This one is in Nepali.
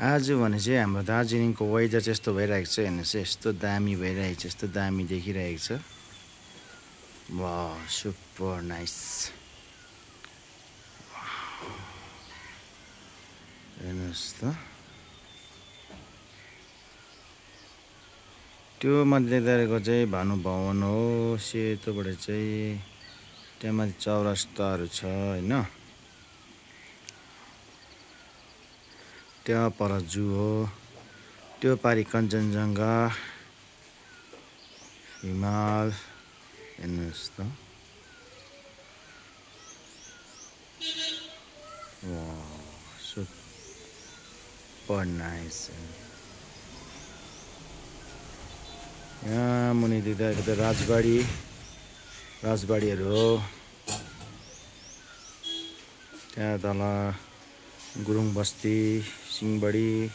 आज भने चाहिँ हाम्रो दार्जिलिङको वेदर चाहिँ यस्तो भइरहेको छ हेर्नुहोस्, यस्तो दामी भइरहेको छ, यस्तो दामी देखिरहेको छ। वाह, सुपर नाइस। हेर्नुहोस् त, त्यो माथि देखेको चाहिँ भानुभवन हो। सेतोबाट चाहिँ त्यहाँ माथि चौरस्ताहरू छ हैन। त्यहाँ पर जू हो, त्यो पारि कञ्चनजङ्घा, हिमाल। हेर्नुहोस् त, वाह, सुपर नाइस। यहाँ मुनि देख्दाखेरि त राजबाडीहरू हो। त्यहाँ तल गुरुङ बस्ती, सिंहबडी।